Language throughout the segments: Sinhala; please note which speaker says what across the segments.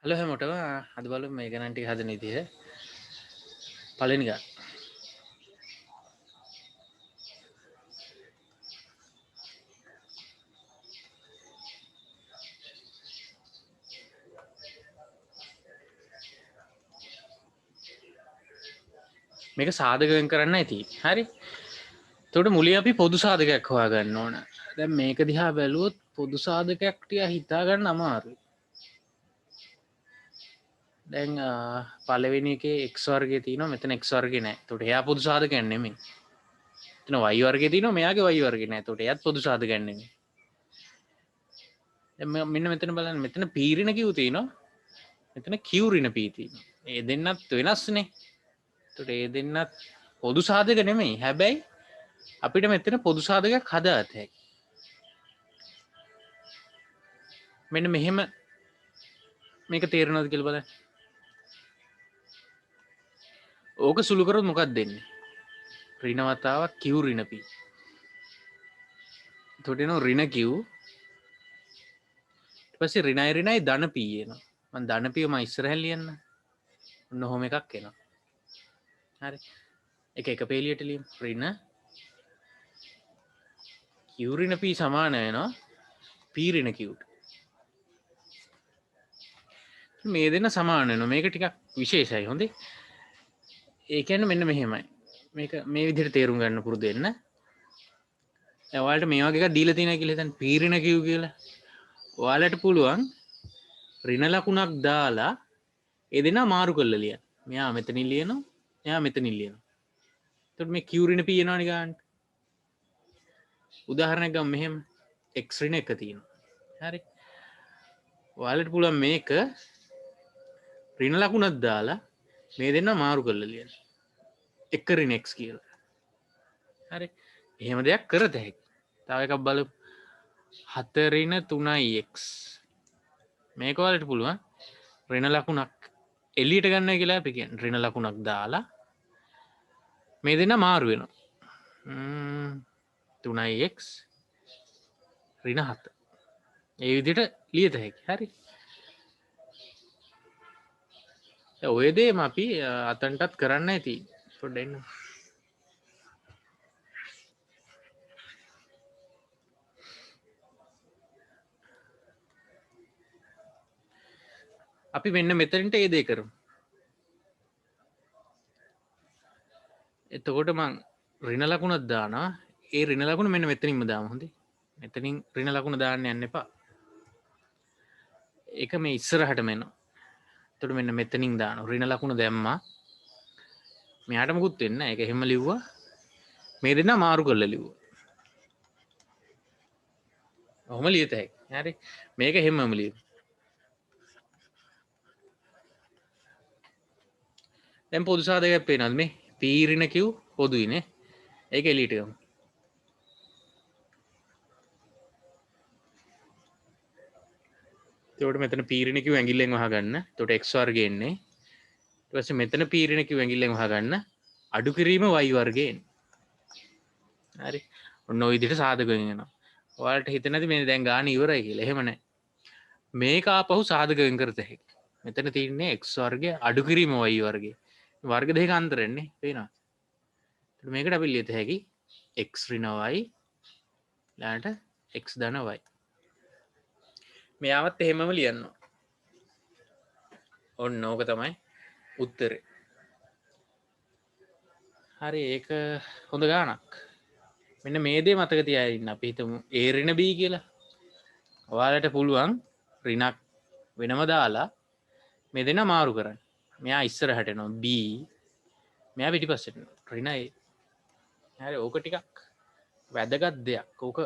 Speaker 1: හලෝ හැමෝටම අද බලමු මේ ගණන් ටික හදන විදිහ. පළවෙනි ගාන. මේක සාධක වෙන් කරන්න ඇති. හරි. එතකොට මුලින් අපි පොදු සාධකයක් හොයාගන්න ඕන. දැන් මේක දිහා බැලුවොත් පොදු සාධකයක් ටික හිතා ගන්න අමාරුයි. දැන් පළවෙනි එකේ x වර්ගය තියෙනවා මෙතන x වර්ගය නැහැ. එතකොට එයා පොදු සාධකයක් නෙමෙයි. එතන y වර්ගය තියෙනවා මෙයාගේ y වර්ගය නැහැ. එතකොට එයාත් පොදු සාධකයක් නෙමෙයි. දැන් මෙන්න මෙතන බලන්න මෙතන p ඍණ q තියෙනවා. මෙතන q ඍණ p තියෙනවා. ඒ දෙන්නත් වෙනස්නේ. එතකොට ඒ දෙන්නත් පොදු සාධක නෙමෙයි. හැබැයි අපිට මෙතන පොදු සාධකයක් හදාගත හැකියි. මෙන්න මෙහෙම මේක තේරෙනවද කියලා බලන්න. ඕක සුළු කරොත් මොකක්ද දෙන්නේ? ඍණ වතාවක් q ඍණ p. එතකොට එනවා ඍණ q. ඊට පස්සේ ඍණයි ඍණයි ධන p එනවා. මම ධන p මම ඉස්සරහින් ලියන්න. ඔන්න ඔහොම එකක් එනවා. හරි. එක පේලියට ලියමු. ඍණ q ඍණ p සමාන වෙනවා p ඍණ q. මේ දෙන්න සමාන වෙනවා. මේක ටිකක් විශේෂයි. හොඳේ. ඒ කියන්නේ මෙන්න මෙහෙමයි. මේක මේ විදිහට තේරුම් ගන්න පුරුදු වෙන්න. දැන් ඔයාලට මේ වගේ එකක් දීලා තියෙනවා කියලා හිතන්න. p ඍණ q කියලා. ඔයාලට පුළුවන් ඍණ ලකුණක් දාලා ඒ දෙනා මාරු කරලා ලියන්න. මෙයා මෙතනින් ලියනවා. එයා මෙතනින් ලියනවා. එතකොට මේ q ඍණ p එනවනේ ගන්න. උදාහරණයක් ගමු මෙහෙම x ඍණ 1 තියෙනවා. හරි. ඔයාලට පුළුවන් මේක ඍණ ලකුණක් දාලා මේ දෙන්න මාරු කරලා ලියන්න. 1 ඍණ x කියලා. හරි. එහෙම දෙයක් කරත හැකියි. තව එකක් බලමු. 7 ඍණ 3යි x. මේක ඔයාලට පුළුවන් ඍණ ලකුණක් එළියට ගන්නයි කියලා අපි කියන්නේ. ඍණ ලකුණක් දාලා මේ දෙන්න මාරු වෙනවා. 3x ඍණ 7. ඒ විදිහට ලියත හැකියි. හරි. ඔය දේම අපි අතන්ටත් කරන්න ඇති. පොඩ්ඩක් එන්න. අපි මෙන්න මෙතනට ඒ දේ කරමු. එතකොට මං ඍණ ලකුණක් දානවා. ඒ ඍණ ලකුණ මෙන්න මෙතනින්ම දාමු. හොඳේ. මෙතනින් ඍණ ලකුණ දාන්න යන්න එපා. ඒක මේ ඉස්සරහටම එනවා. එතකොට මෙන්න මෙතනින් දානවා. ඍණ ලකුණ දැම්මා. මෙයාට මොකුත් වෙන්නේ නැහැ. ඒක එහෙම ලිව්වා. මේ දෙන්න මාරු කරලා ලිව්වා. ඔහොම ලියත හැකියි. හරි. මේක එහෙමම ලියමු. දැන් පොදු සාධකයක් පේනවද මේ? p ඍණ q පොදුයිනේ. ඒක එළියට ගමු. එතකොට මෙතන p ඍණ q ඇඟිල්ලෙන් වහගන්න. එතකොට x වර්ගය එන්නේ. ඊට පස්සේ මෙතන p ඍණ q ඇඟිල්ලෙන් වහගන්න. අඩු කිරීම y වර්ගය එන්නේ. හරි. ඔන්න ඔය විදිහට සාධක වෙනවා. ඔයාලට හිතෙන්නේ නැති මේ දැන් ගාන ඉවරයි කියලා. එහෙම නැහැ. මේක ආපහු සාධක වෙන් කරත හැකියි. මෙතන තියෙන්නේ x වර්ගය අඩු කිරීම y වර්ගය. වර්ග දෙක අතරන්නේ පේනවා. එතකොට මේකට අපි ලියත හැකි x ඍණ y ඊළඟට x ධන y. මෙයාවත් එහෙමම ලියන්න. ඔන්න ඕක තමයි උත්තරේ. හරි. ඒක හොඳ ගානක්. මෙන්න මේ දේ මතක තියාගන්න. අපි හිතමු a ඍණ b කියලා. ඔයාලට පුළුවන් ඍණක් වෙනම දාලා මේ දෙන්න මාරු කරන්න. මෙයා ඉස්සරහට එනවා b. මෙයා පිටිපස්සට එනවා ඍණ a. හරි. ඕක ටිකක් වැදගත් දෙයක්. ඕක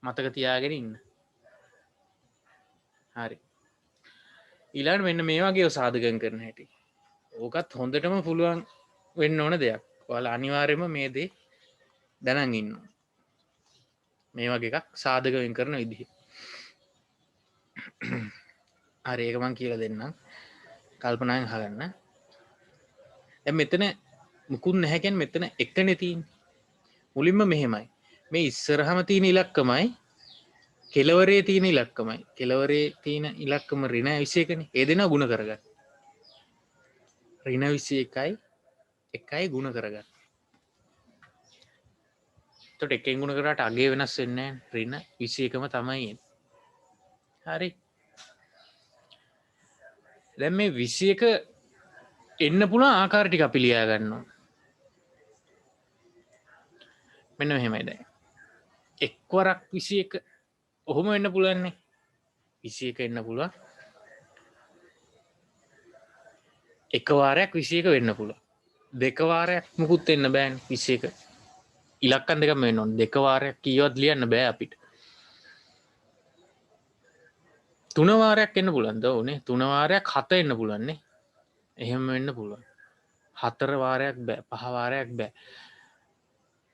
Speaker 1: මතක තියාගෙන ඉන්න. හරි. ඊළඟට මෙන්න මේ වගේ සාධකම් කරන හැටි. ඕකත් හොඳටම පුළුවන් වෙන්න ඕන දෙයක්. ඔයාලා අනිවාර්යයෙන්ම මේ දේ දැනන් ඉන්න. මේ වගේ එකක් සාධක වෙන් කරන විදිහ. හරි. ඒක මම කියලා දෙන්නම්. කල්පනාවෙන් අහගන්න. දැන් මෙතන මුකුත් නැහැ කියන්නේ මෙතන එකනේ තියෙන්නේ. මුලින්ම මෙහෙමයි. මේ ඉස්සරහම තියෙන ඉලක්කමයි කෙලවරේ තියෙන ඉලක්කමයි කෙලවරේ තියෙන ඉලක්කම ඍණ 21නේ. ඒ දෙනා ಗುಣ කරගන්න. ඍණ 21යි එකයි ಗುಣ කරගන්න. එතකොට එකෙන් ಗುಣ කරාට අගේ වෙනස් වෙන්නේ නැහැ. ඍණ 21ම තමයි එන්නේ. හරි. දැන් මේ 21 එන්න පුළුවන් ආකාර ටික අපි ලියා ගන්නවා. මෙන්න මෙහෙමයි දැන්. එක්වරක් 21 ඔහොම වෙන්න පුළුවන්නේ. 21 එන්න පුළුවන්. එක වාරයක් 21 වෙන්න පුළුවන්. දෙක වාරයක් මුකුත් වෙන්න බෑනේ 21. ඉලක්කම් දෙකම වෙන්න ඕනේ. දෙක වාරයක් කීවත් ලියන්න බෑ අපිට. තුන වාරයක් එන්න පුළුවන්ද? ඕනේ. තුන වාරයක් 7 එන්න පුළුවන්නේ. එහෙම වෙන්න පුළුවන්. 4 වාරයක් බෑ. 5 වාරයක් බෑ.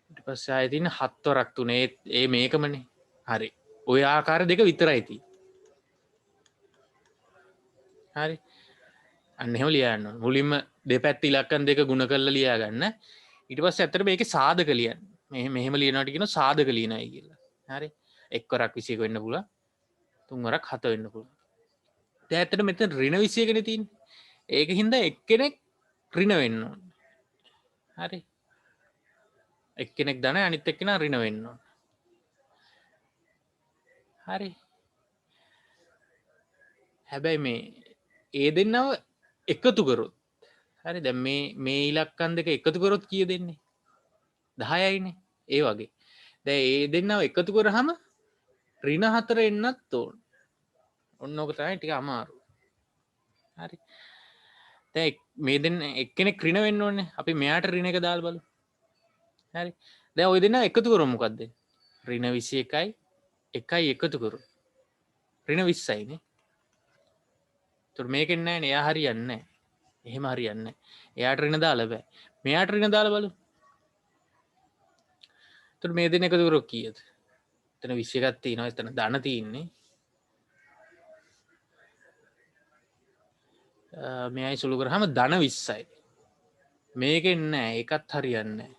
Speaker 1: ඊට පස්සේ ආයෙ තියෙන 7 වරක් තුනේ ඒ මේකමනේ. හරි. ওই ආකාර දෙක විතරයි තියෙන්නේ. හරි. අන්න එහෙම ලියන්න ඕනේ. මුලින්ම දෙපැත්ත ඉලක්කම් දෙක ගුණ කරලා ලියා ගන්න. ඊට පස්සේ ඇත්තට මේකේ සාධක ලියන්න. මෙහෙම ලියනවාට කියනවා සාධක ලියනයි කියලා. හරි. එක් වරක් 21 වෙන්න පුළුවන්. තුන් වරක් 7 වෙන්න පුළුවන්. දැන් ඇත්තට මෙතන ඍණ 21 නේ තියෙන්නේ. ඒක හින්දා එක්කෙනෙක් ඍණ වෙන්න ඕනේ. හරි. එක්කෙනෙක් ධන අනිත් එක්කෙනා ඍණ වෙන්න ඕනේ. හරි. හැබැයි මේ ඒ දෙන්නව එකතු කරොත් හරි දැන් මේ ඉලක්කම් දෙක එකතු කරොත් කීය දෙන්නේ 10යිනේ ඒ වගේ දැන් ඒ දෙන්නව එකතු කරාම ඍණ 4 එන්නත් ඕන ඔන්න ඔක තමයි ටික අමාරු හරි දැන් මේ දෙන්න එක්කෙනෙක් ඍණ වෙන්න ඕනේ අපි මෙයාට ඍණ එක දාලා බලමු හරි දැන් ওই දෙන්න එකතු කරමු මොකද්ද ඍණ 21යි එකයි එකතු කරු ඍණ 20යිනේ ඒතර මේකෙන් නෑනේ එයා හරියන්නේ නෑ එහෙම හරියන්නේ නෑ එයාට ඍණ දාලා බෑ මෙයාට ඍණ දාලා බලමු එතකොට මේ දෙන එකතු කරොත් කීයද එතන 21ක් තියෙනවා එතන ධන තියෙන්නේ මෙයයි සුළු කරාම ධන 20යි මේකෙන් නෑ ඒකත් හරියන්නේ නෑ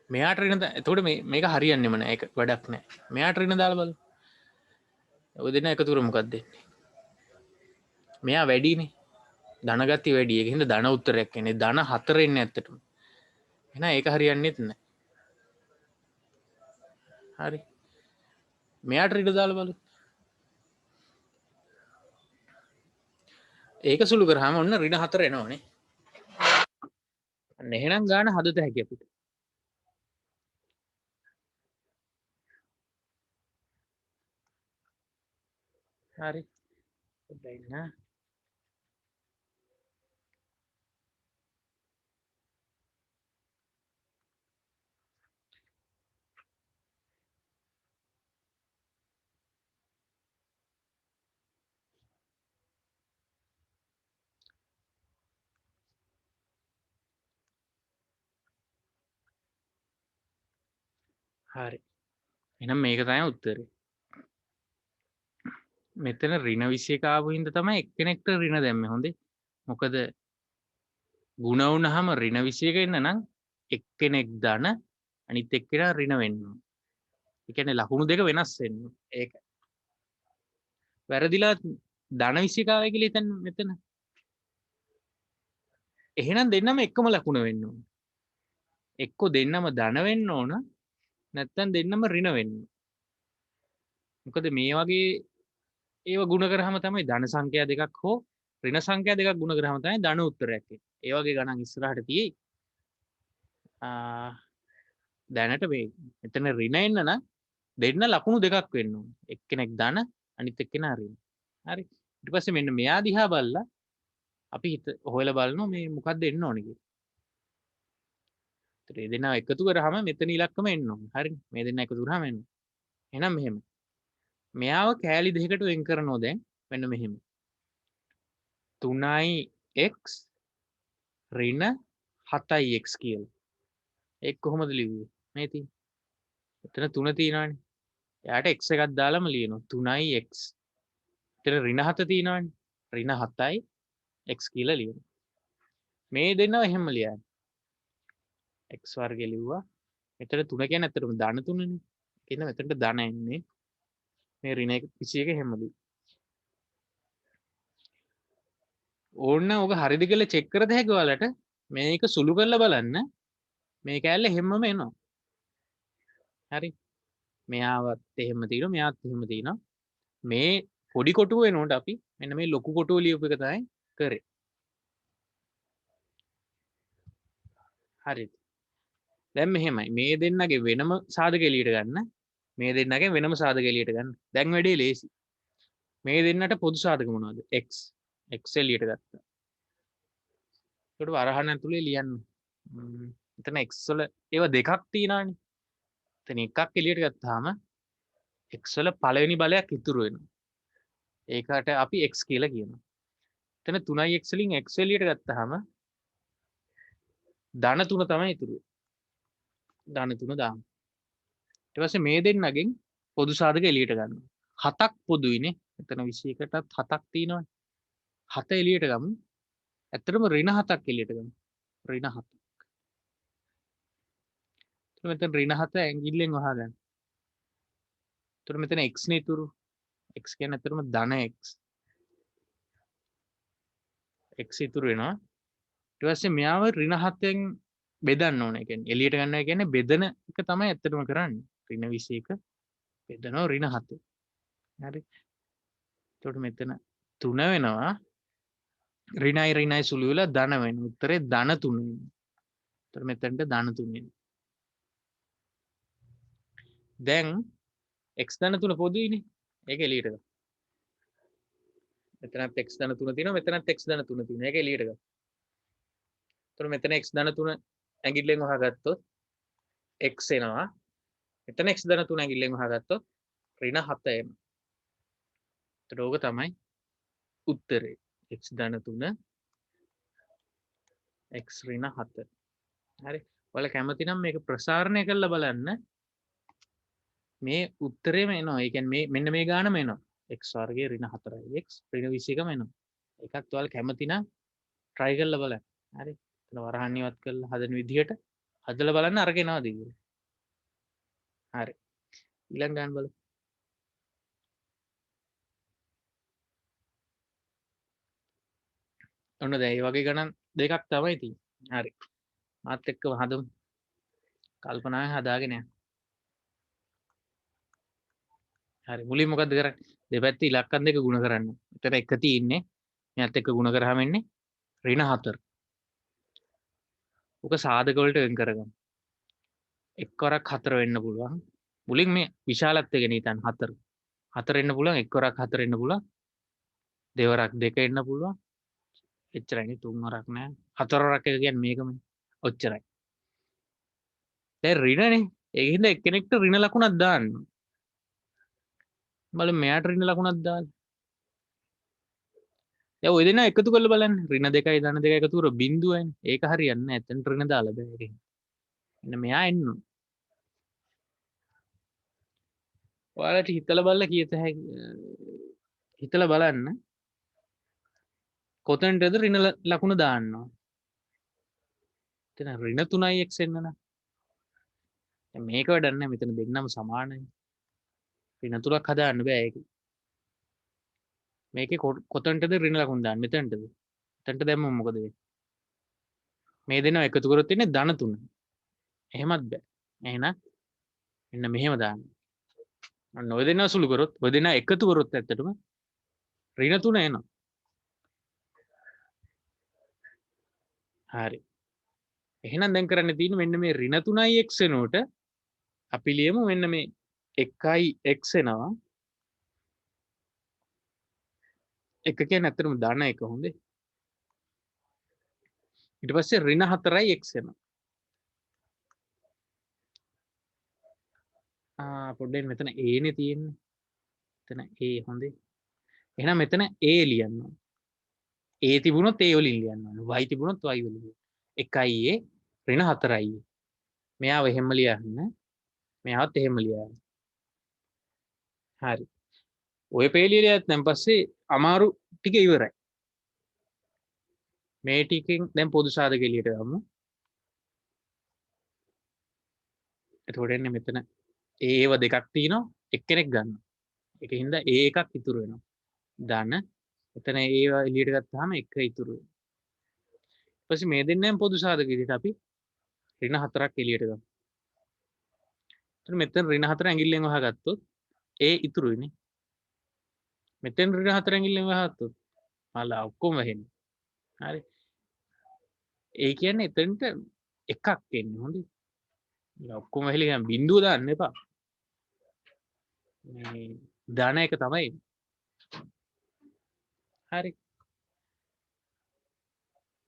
Speaker 1: මෙයාට ඍණ එතකොට මේක හරියන්නේම නෑ ඒක වැඩක් නෑ මෙයාට ඍණ දාලා බලමු ඔය දෙන එකතු කරමු මොකක්ද දෙන්නේ මෙයා වැඩිනේ ධන ගති වැඩි ඒක හින්දා ධන උත්තරයක් එන්නේ ධන 4 එන්නේ ඇත්තටම එහෙනම් ඒක හරියන්නේත් නෑ හරි මෙයාට ඍණ දාලා බලමු ඒක සුළු කරාම ඔන්න ඍණ 4 එනවනේ අන්න එහෙනම් ගාන හදත හැකි අපිට හරි දෙන්න හරි එහෙනම් මේක තමයි උත්තරේ මෙතන ඍණ 21 ආපු හින්දා තමයි එක්කෙනෙක්ට ඍණ දැම්මේ හොඳේ මොකද ಗುಣ වුණාම ඍණ 21 එන්න නම් එක්කෙනෙක් ධන අනිත් එක්කෙනා ඍණ වෙන්න ඕන. ඒ කියන්නේ ලකුණු දෙක වෙනස් වෙන්න ඕන. ඒක වැරදිලා ධන 21 ආවයි කියලා හිතන්න මෙතන. එහෙනම් දෙන්නම එකම ලකුණ වෙන්න ඕන. එක්කෝ දෙන්නම ධන වෙන්න ඕන නැත්නම් දෙන්නම ඍණ වෙන්න ඕන. මොකද මේ වගේ ඒව ಗುಣ කරාම තමයි ධන සංඛ්‍යා දෙකක් හෝ ඍණ සංඛ්‍යා දෙකක් ಗುಣ කරාම තමයි ධන උත්තරයක් එන්නේ. ඒ වගේ ගණන් ඉස්සරහට තියෙයි. දැනට මේ මෙතන ඍණ එන්න නම් දෙන්න ලකුණු දෙකක් වෙන්න ඕනේ. එක්කෙනෙක් ධන අනිත් එක්කෙනා ඍණ. හරි. ඊට පස්සේ මෙන්න මෙයා දිහා බලලා අපි හිත හොයලා බලනවා මේ මොකක්ද එන්න ඕනේ කියලා. ඒතර මේ දෙන්නා එකතු කරාම මෙතන ඉලක්කම එන්න ඕනේ. හරිනේ. මේ දෙන්නා එකතු කරාම එන්න. එහෙනම් මෙහෙම. මෙයාව කෑලි දෙකකට වෙන් කරනවා දැන්. මෙන්න මෙහෙම. 3x ඍණ 7x කියලා. ඒක කොහොමද ලිව්වේ? මේ තියෙන. එතන 3 තියෙනවානේ. එයාට x එකක් දාලාම ලියනවා 3x. එතන ඍණ 7 තියෙනවානේ. ඍණ 7යි x කියලා ලියනවා. මේ දෙන්නව එහෙම ලියන්න. x වර්ගය ලිව්වා. මෙතන 3 කියන්නේ ඇත්තටම ධන 3නේ. කියන මෙතනට ධන එන්නේ මේ ඍණ 21 හැමදී. ඕන්න ඕක හරිද කියලා චෙක් කරද හැකි ඔයාලට මේක සුළු කරලා බලන්න මේ කෑල්ල හැමම එනවා. හරි. මෙයාවත් එහෙම තියෙනවා මෙයාත් එහෙම තියෙනවා. මේ පොඩි කොටුව වෙනකොට අපි මෙන්න මේ ලොකු කොටුව ලියපු එක තමයි කරේ. හරිද? දැන් මෙහෙමයි. මේ දෙන්නගේ වෙනම සාධක එළියට ගන්න. මේ දෙන්නගේ වෙනම සාධක එළියට ගන්න. දැන් වැඩේ ලේසි. මේ දෙන්නට පොදු සාධක මොනවද? x. x එළියට ගත්තා. ඒකට වරහන් ඇතුලේ ලියන්න. එතන x වල ඒවා දෙකක් තියෙනවානේ. එතන එකක් එළියට ගත්තාම x වල පළවෙනි බලයක් ඉතුරු වෙනවා. ඒකට අපි x කියලා කියනවා. එතන 3x වලින් x එළියට ගත්තාම ධන 3 තමයි ඉතුරු වෙන්නේ. ධන 3 දාන්න. ඊට පස්සේ මේ දෙන්නගෙන් පොදු සාධක එළියට ගන්නවා. 7ක් පොදුයිනේ. එතන 21කටත් 7ක් තියෙනවානේ. 7 එළියට ගමු. ඇත්තටම ඍණ 7ක් එළියට ගමු. ඍණ 7. මෙතන ඍණ 7 ඇඟිල්ලෙන් වහගන්න. එතකොට මෙතන x නේ ඉතුරු. x කියන්නේ ඇත්තටම ධන x. x ඉතුරු වෙනවා. ඊට පස්සේ මෙයාව ඍණ 7ෙන් බෙදන්න ඕනේ. ඒ කියන්නේ එළියට ගන්නවා කියන්නේ බෙදන එක තමයි ඇත්තටම කරන්නේ. ඍණ 21 බෙදනවා ඍණ 7. හරි. එතකොට මෙතන 3 වෙනවා. ඍණයි ඍණයි සුළු වෙලා ධන වෙනවා. උත්තරේ ධන 3 වෙනවා. එතකොට මෙතනට ධන 3 වෙනවා. දැන් x ධන 3 පොදුයිනේ. ඒක එළියට ගන්න. මෙතනත් x ධන 3 තියෙනවා. මෙතනත් x ධන 3 තියෙනවා. ඒක එළියට ගන්න. එතකොට මෙතන x ධන 3 ඇඟිල්ලෙන් වහගත්තොත් x එනවා. මෙතන x ධන 3 ඇඟිල්ලෙන් වහගත්තොත් ඍණ 7 එනවා. එතකොට ඕක තමයි උත්තරේ. x ධන 3 x ඍණ 7. හරි. ඔයාලා කැමති නම් මේක ප්‍රසාරණය කරලා බලන්න. මේ උත්තරේම එනවා. ඒ කියන්නේ මේ මෙන්න මේ ගානම එනවා. x වර්ගයේ ඍණ 4යි x ඍණ 21ම එනවා. ඒකත් ඔයාලා කැමති නම් try කරලා බලන්න. හරි. එතන වරහන් ඉවත් කරලා හදන විදිහට හදලා බලන්න අරගෙනවද කියලා. හරි. ඊළඟ ගාන බලමු. ඔන්න දැන් මේ වගේ ගණන් දෙකක් තමයි තියෙන්නේ. හරි. මාත් එක්කම හදමු. කල්පනාවෙන් හදාගෙන යන්න. හරි. මුලින් මොකද්ද කරන්නේ? දෙපැත්තේ ඉලක්කම් දෙක ගුණ කරන්න. එතන එක තියෙන්නේ. මෙයත් එක්ක ගුණ කරාම එන්නේ ඍණ 4. ඔක සාධක වලට වෙන් කරගන්න. එක්වරක් 4 වෙන්න පුළුවන්. මුලින් මේ විශාලත්වය ගැන හිතන්න 4. 4 එන්න පුළුවන් එක්වරක් 4 එන්න පුළුවන්. දෙවරක් 2 එන්න පුළුවන්. එච්චරයි. 3 වරක් නෑ. 4 වරක් එක කියන්නේ මේකමනේ. ඔච්චරයි. දැන් ඍණනේ. ඒකින්ද එක්කෙනෙක්ට ඍණ ලකුණක් දාන්න. බලමු මෙයාට ඍණ ලකුණක් දාන්න. දැන් ඔය දෙනා එකතු කරලා බලන්න. ඍණ 2යි ධන 2යි එකතු කර බිඳුවයිනේ. ඒක හරියන්නේ නැහැ. එතන ඍණ දාලා බෑ ඒක. මෙන්න මෙයා එන්න. ඔයාලට හිතලා බලලා කීයත හැකි හිතලා බලන්න. කොතනටද ඍණ ලකුණ දාන්න ඕන. එතන ඍණ 3යි x එන්න නම්. දැන් මේක වැඩක් නැහැ. මෙතන දෙන්නම සමානයි. ඍණ 3ක් හදාන්න බෑ ඒක. මේකේ කොතනටද ඍණ ලකුණ දාන්න? මෙතනටද? මෙතනට දැම්මම මොකද වෙන්නේ? මේ දෙනවා එකතු කරොත් ඉන්නේ ධන 3. එහෙමත් බෑ. එහෙනම් මෙන්න මෙහෙම දාන්න. අන්න ඔය දෙනා සුළු කරොත් ඔය දෙනා එකතු කරොත් ඇත්තටම ඍණ 3 එනවා. හරි. එහෙනම් දැන් කරන්න තියෙන්නේ මෙන්න මේ ඍණ 3යි x වෙනකොට අපි ලියමු මෙන්න මේ 1යි x එනවා. 1 කියන්නේ ඇත්තටම ධන 1 හොඳේ. ඊට පස්සේ ඍණ 4යි x එනවා. පොඩ්ඩෙන් මෙතන a නේ තියෙන්නේ. මෙතන a හොඳේ. එහෙනම් මෙතන a ලියන්න ඕනේ. a තිබුණොත් a වලින් ලියන්න ඕනේ. y තිබුණොත් y වලින් ලියන්න. 1යි a ඍණ 4යි. මෙයාව එහෙම ලියන්න. මෙයාවත් එහෙම ලියන්න. හරි. ඔය පේලියලත් දැන් පස්සේ අමාරු ටික ඉවරයි. මේ ටිකෙන් දැන් පොදු සාධක එළියට ගමු. එතකොට එන්නේ මෙතන ඒව දෙකක් තියෙනවා එක්කෙනෙක් ගන්න. ඒකින් හින්දා ඒ එකක් ඉතුරු වෙනවා. දාන්න. එතන ඒව එළියට ගත්තාම එක ඉතුරු වෙනවා. ඊට පස්සේ මේ දෙන්නෙන් පොදු සාධක විදිහට අපි ඍණ 4ක් එළියට ගමු. එතන මෙතන ඍණ 4 ඇඟිල්ලෙන් වහගත්තොත් ඒ ඉතුරුයිනේ. මෙතෙන් ඍණ 4 ඇඟිල්ලෙන් වහගත්තොත් මලා ඔක්කොම වෙන්නේ. හරි. ඒ කියන්නේ එතනට එකක් එන්නේ හොඳේ. ඔක්කොම වෙලි ගියාම බිඳුව දාන්න එපා. මේ දාන එක තමයි. හරි.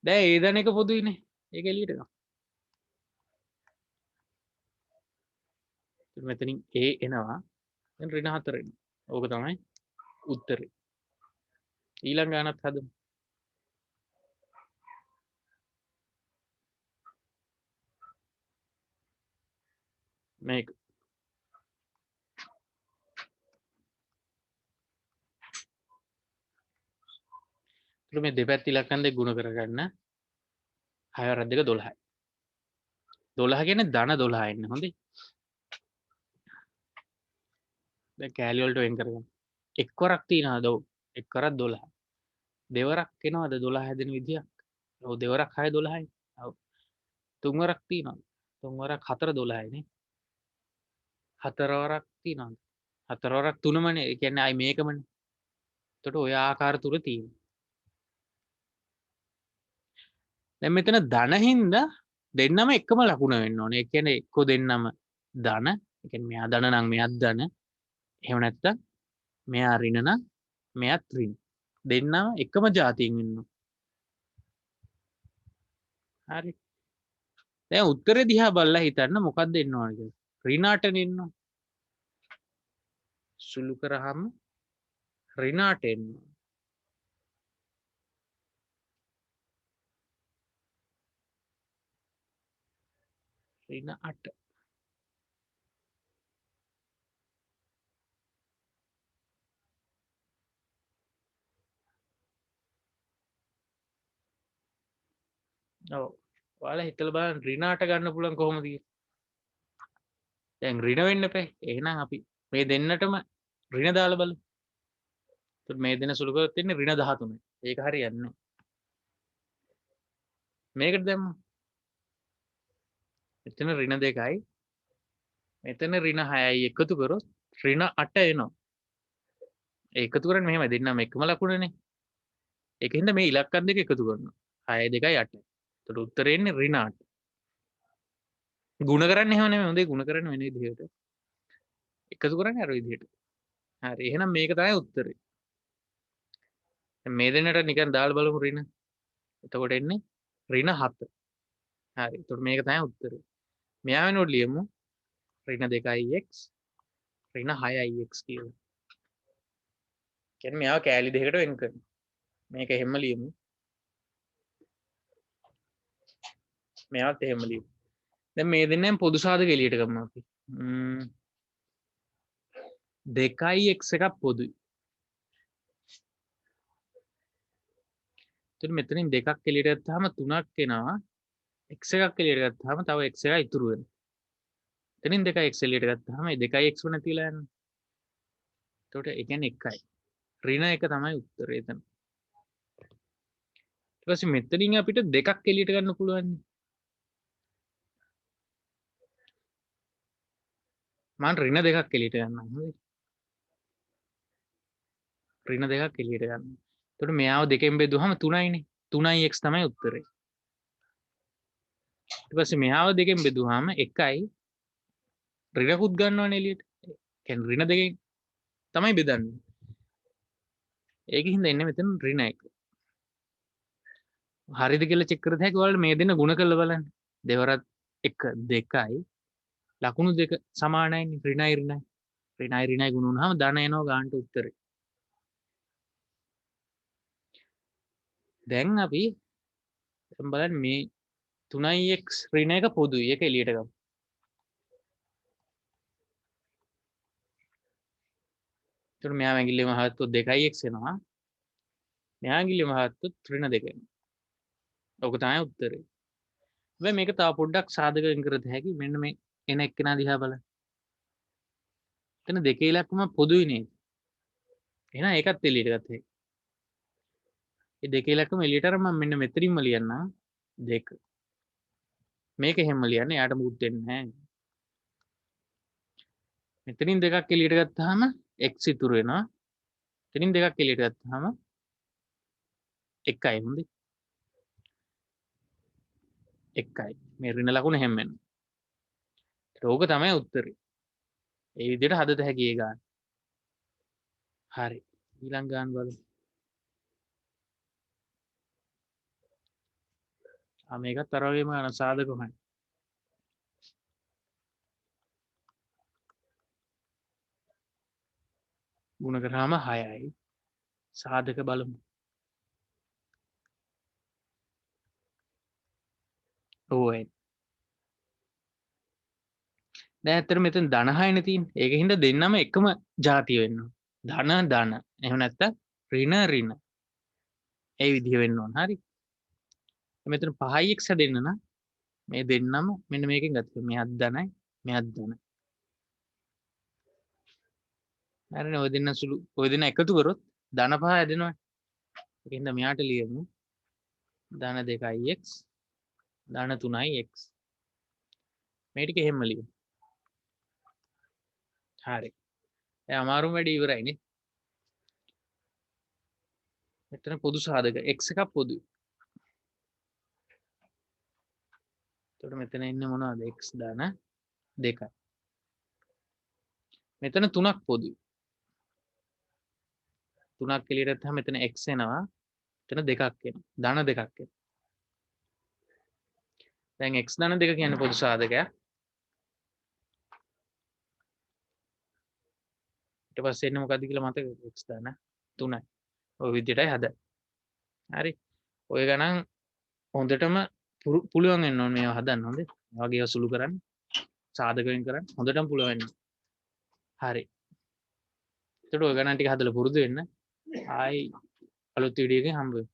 Speaker 1: දැන් ඒ දාන එක පොදුයිනේ. ඒක එළියට ගමු. මෙතනින් ඒ එනවා. දැන් ඍණ 4 එනවා. ඕක තමයි උත්තරේ. ඊළඟ ගානත් හදමු. මේක. ඊට මේ දෙපැත්ත ඉලක්කම් දෙක ගුණ කරගන්න 6 වරක් දෙක 12යි. 12 කියන්නේ ධන 12 එන්නේ හොඳේ. දැන් කෑලි වලට වෙන් කරගන්න. එක්වරක් තියනවාද? ඔව්. එක්වරක් 12. දෙවරක් එනවාද 12 හැදෙන විදියක්? ඔව් දෙවරක් 6 12යි. ඔව්. තුන්වරක් තියනවාද? තුන්වරක් 4 12යි නේ. හතරවරක් තියනවාද? හතරවරක් 3මනේ. ඒ කියන්නේ ආයි මේකමනේ. එතකොට ඔය ආකාර තුන තියෙනවා. දැන් මෙතන ධන හින්දා දෙන්නම එකම ලකුණ වෙන්න ඕනේ. ඒ කියන්නේ එක්ක දෙන්නම ධන. ඒ කියන්නේ මෙයා ධන නම් මෙයාත් ධන. එහෙම නැත්නම් මෙයා ඍණ නම් මෙයාත් ඍණ. දෙන්නම එකම જાතියෙන් ඉන්නවා. හරි. දැන් උත්තරේ දිහා බලලා හිතන්න මොකක්ද එන්න ඕන කියලා. ඍණ 8 එන්න. සුළු කරාම ඍණ 8 එන්න. ඍණ 8. ඔව්. ඔයාලා හිතලා බලන්න ඍණ 8 ගන්න පුළුවන් කොහොමද කියලා. දැන් ඍණ වෙන්න එපා. එහෙනම් අපි මේ දෙන්නටම ඍණ දාලා බලමු. එතකොට මේ දෙන සුළු කරොත් ඉන්නේ ඍණ 13යි. ඒක හරියන්නේ නැහැ. මේකට දැම්මම මෙතන ඍණ 2යි මෙතන ඍණ 6යි එකතු කරොත් ඍණ 8 එනවා. ඒ එකතු කරන්නේ මෙහෙමයි දෙන්නම එකම ලකුණනේ. ඒකින්ද මේ ඉලක්කම් දෙක එකතු කරනවා. 6 2යි 8යි. එතකොට උත්තරේ එන්නේ ඍණ 8. ගුණ කරන්නේ එහෙම නෙමෙයි. හොඳේ ගුණ කරන්නේ වෙන විදිහට. එකතු කරන්නේ අර විදිහට. හරි. එහෙනම් මේක තමයි උත්තරේ. දැන් මේ දෙන්නට නිකන් දාලා බලමු ඍණ. එතකොට එන්නේ ඍණ 7. හරි. එතකොට මේක තමයි උත්තරේ. මෙයා වෙනුවට ලියමු ඍණ 2ix ඍණ 6ix කියලා. කියන්නේ මෙයාව කෑලි දෙකකට වෙන් කරනවා. මේක එහෙම ලියමු. මෙයාවත් එහෙම ලියමු. දැන් මේ දෙන්නෙන් පොදු සාධක එළියට ගමු අපි. 2x එකක් පොදුයි. එතකොට මෙතනින් දෙකක් එළියට ගත්තාම 3ක් එනවා. x එකක් එළියට ගත්තාම තව x එකක් ඉතුරු වෙනවා. එතනින් 2x එළියට ගත්තාම මේ 2x වෙන තියලා යනවා. එතකොට ඒ කියන්නේ 1යි. ඍණ 1 තමයි උත්තරේ එතන. ඊට පස්සේ මෙතනින් අපිට දෙකක් එළියට ගන්න පුළුවන්. මම ඍණ දෙකක් එළියට ගන්නවා. හරි. ඍණ දෙකක් එළියට ගන්නවා. එතකොට මෙයාව දෙකෙන් බෙදුවහම 3යිනේ. 3x තමයි උත්තරේ. ඊට පස්සේ මෙයාව දෙකෙන් බෙදුවහම 1යි ඍණකුත් ගන්නවනේ එළියට. කියන්නේ ඍණ දෙකෙන් තමයි බෙදන්නේ. ඒකින් හින්දා එන්නේ මෙතන ඍණ 1. හරිද කියලා චෙක් කරත් හැකි ඔයාලට මේ දෙන්න ගුණ කරලා බලන්න. දෙවරත් 1 2යි ලකුණු දෙක සමානයිනේ ඍණයි ඍණයි. ඍණයි ඍණයි ගුණ වුණාම ධන එනවා ගානට උත්තරේ. දැන් අපි බලන්න මේ 3x ඍණ එක පොදුයි. ඒක එළියට ගමු. එතකොට මෙයා ඇඟිල්ලෙම හත්තොත් 2x එනවා. මෙයා ඇඟිල්ලෙම හත්තොත් ඍණ 2 එනවා. ඔක තමයි උත්තරේ. හැබැයි මේක තව පොඩ්ඩක් සාධකයෙන් කරත හැකි. මෙන්න මේ එන එක්කෙනා දිහා බලන්න. එතන දෙකේ ඉලක්කම පොදුයි නේද? එහෙනම් ඒකත් එළියට ගත්තා. මේ දෙකේ ඉලක්කම එළියට අරන් මම මෙන්න මෙතනින්ම ලියන්නම් 2. මේක එහෙම ලියන්න යාට මුකුත් වෙන්නේ නැහැ. මෙතනින් දෙකක් එළියට ගත්තාම x ඉතුරු වෙනවා. එතනින් දෙකක් එළියට ගත්තාම 1යි හොඳේ. 1යි. මේ ඍණ ලකුණ හැම වෙනවා. ඕක තමයි උත්තරේ. ඒ විදිහට හදත හැකි ඒ ගාන. හරි. ඊළඟ ගාන බලමු. මේකත් අර වගේම යන සාධකමයි. ගුණ කරාම 6යි. සාධක බලමු. ඕයි. දැන් ඇත්තට මෙතන ධන 6නේ තියෙන්නේ. ඒකින්ද දෙන්නම එකම ಜಾතිය වෙන්න ඕන. ධන ධන. එහෙම නැත්නම් ඍණ ඍණ. ඒ විදිහ වෙන්න ඕන. හරි. මෙතන 5x හැදෙන්න නම් මේ දෙන්නම මෙන්න මේකෙන් ගත්තා. මෙයත් ධනයි, මෙයත් ධනයි. හරිනේ ඔය දෙන්න සුළු ඔය දෙන්න එකතු කරොත් ධන 5 හැදෙනවා. ඒකින්ද මෙයාට ලියමු ධන 2x ධන 3x. මේ ටික එහෙම ලියමු. හරි. දැන් අමාරුම වැඩි ඉවරයි නේ. මෙතන පොදු සාධක x එකක් පොදුයි. එතකොට මෙතන ඉන්නේ මොනවද? x ධන 2යි. මෙතන 3ක් පොදුයි. 3ක් එළියට ගත්තාම මෙතන x එනවා. මෙතන 2ක් එනවා. ධන 2ක් එනවා. දැන් x ධන 2 කියන්නේ පොදු සාධකයක්. ඊට පස්සේ එන්නේ මොකද්ද කියලා මතකද? x ධන 3යි. ඔය විදිහටයි හදන්නේ. හරි. ඔය ගණන් හොඳටම පුළුවන් වෙන්න ඕනේ මේවා හදන්න. හොඳේ. වගේ ඒවා සුළු කරන්න. සාධකයෙන් කරන්න. හොඳටම පුළුවන් වෙන්න. හරි. එතකොට ඔය ගණන් ටික හදලා පුරුදු වෙන්න. ආයි අලුත් වීඩියෝ එකකින් හම්බ වෙමු.